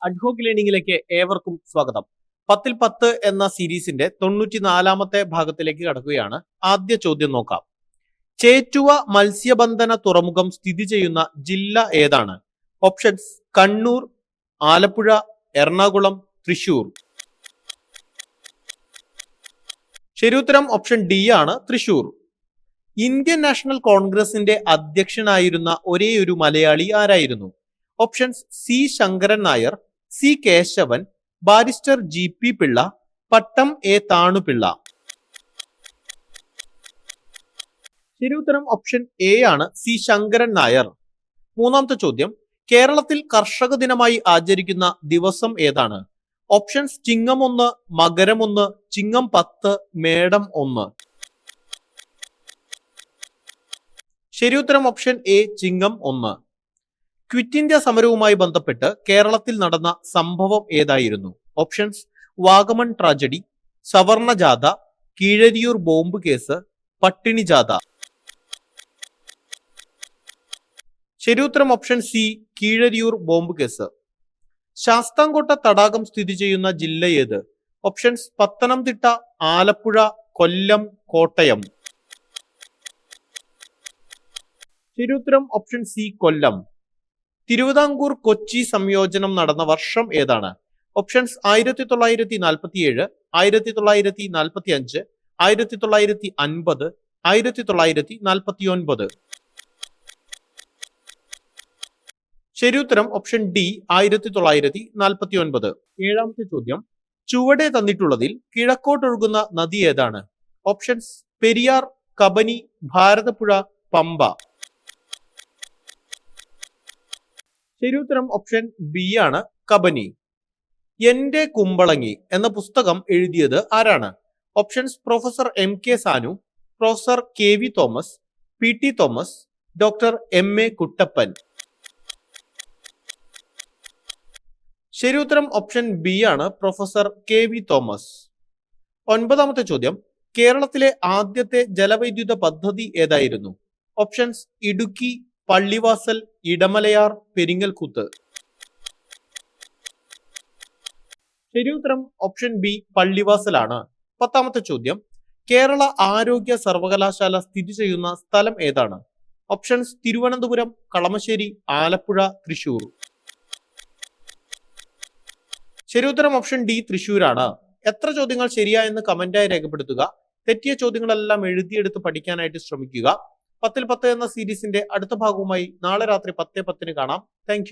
Ad hoc ലേണിംഗിലേക്ക് ഏവർക്കും സ്വാഗതം. 10ൽ 10 എന്ന സീരീസിന്റെ 94ാമത്തെ ഭാഗത്തിലേക്ക് കടക്കുകയാണ്. ആദ്യ ചോദ്യം നോക്കാം. ചേറ്റുവ മത്സ്യബന്ധന തുറമുഖം സ്ഥിതി ചെയ്യുന്ന ജില്ല ഏതാണ്? ഓപ്ഷൻസ്: കണ്ണൂർ, ആലപ്പുഴ, എറണാകുളം, തൃശൂർ. ശരിയുത്തരം ഓപ്ഷൻ ഡി ആണ്, തൃശൂർ. ഇന്ത്യൻ നാഷണൽ കോൺഗ്രസിന്റെ അധ്യക്ഷനായിരുന്ന ഒരേയൊരു മലയാളി ആരായിരുന്നു? Options: C Sankaran Nair, C Kesavan, barrister G P Pillai, Pattom A Thanupillai. ശരിയുത്തരം ഓപ്ഷൻ എ ആണ്, സി ശങ്കരൻ നായർ. മൂന്നാമത്തെ ചോദ്യം. കേരളത്തിൽ കർഷക ദിനമായി ആചരിക്കുന്ന ദിവസം ഏതാണ്? ഓപ്ഷൻസ്: ചിങ്ങം 1, മകരം 1, ചിങ്ങം 10, മേടം 1. ശരിയുത്തരം option A, Chingam 1. Quit India സമരവുമായി ബന്ധപ്പെട്ട് കേരളത്തിൽ നടന്ന സംഭവം ഏതായിരുന്നു? ഓപ്ഷൻസ്: വാഗമൺ ട്രാജഡി, സവർണ ജാഥ, കീഴരിയൂർ ബോംബ് കേസ്, പട്ടിണി ജാഥ. ശരിയുത്തരം option C, Keezhariyur bomb case. Sasthamkotta തടാകം സ്ഥിതി ചെയ്യുന്ന ജില്ല ഏത്? ഓപ്ഷൻസ്: പത്തനംതിട്ട, ആലപ്പുഴ, കൊല്ലം, കോട്ടയം. ശരിയുത്തരം ഓപ്ഷൻ സി, കൊല്ലം. തിരുവിതാംകൂർ കൊച്ചി സംയോജനം നടന്ന വർഷം ഏതാണ്? ഓപ്ഷൻസ്: 1947, 1945, 1950, 1949. ശരിയുത്തരം ഓപ്ഷൻ ഡി, 1949. ഏഴാമത്തെ ചോദ്യം. ചുവടെ തന്നിട്ടുള്ളതിൽ കിഴക്കോട്ടൊഴുകുന്ന നദി ഏതാണ്? ഓപ്ഷൻസ്: പെരിയാർ, കബനി, ഭാരതപ്പുഴ, പമ്പ. ശരിയുത്തരം ഓപ്ഷൻ ബി ആണ്, കബനി. എന്റെ കുമ്പളങ്ങി എന്ന പുസ്തകം എഴുതിയത് ആരാണ്? Options: professor M K Sanu, professor K V Thomas, P T Thomas, doctor M A Kuttappan. ശരിയുത്തരം ഓപ്ഷൻ ബി ആണ്, പ്രൊഫസർ കെ വി തോമസ്. ഒൻപതാമത്തെ ചോദ്യം. കേരളത്തിലെ ആദ്യത്തെ ജലവൈദ്യുത പദ്ധതി ഏതായിരുന്നു? ഓപ്ഷൻസ്: ഇടുക്കി, പള്ളിവാസൽ, ഇടമലയാർ, പെരിങ്ങൽകുത്ത്. ശരിയുത്തരം ഓപ്ഷൻ ബി, പള്ളിവാസലാണ്. പത്താമത്തെ ചോദ്യം. കേരള ആരോഗ്യ സർവകലാശാല സ്ഥിതി ചെയ്യുന്ന സ്ഥലം ഏതാണ്? ഓപ്ഷൻസ്: തിരുവനന്തപുരം, കളമശ്ശേരി, ആലപ്പുഴ, തൃശൂർ. ശരിയുത്തരം ഓപ്ഷൻ ഡി, തൃശൂരാണ്. എത്ര ചോദ്യങ്ങൾ ശരിയായെന്ന് കമന്റായി രേഖപ്പെടുത്തുക. തെറ്റിയ ചോദ്യങ്ങളെല്ലാം എഴുതിയെടുത്ത് പഠിക്കാനായിട്ട് ശ്രമിക്കുക. 10ൽ 10 എന്ന സീരീസിന്റെ അടുത്ത ഭാഗവുമായി നാളെ രാത്രി 10:10 കാണാം. താങ്ക്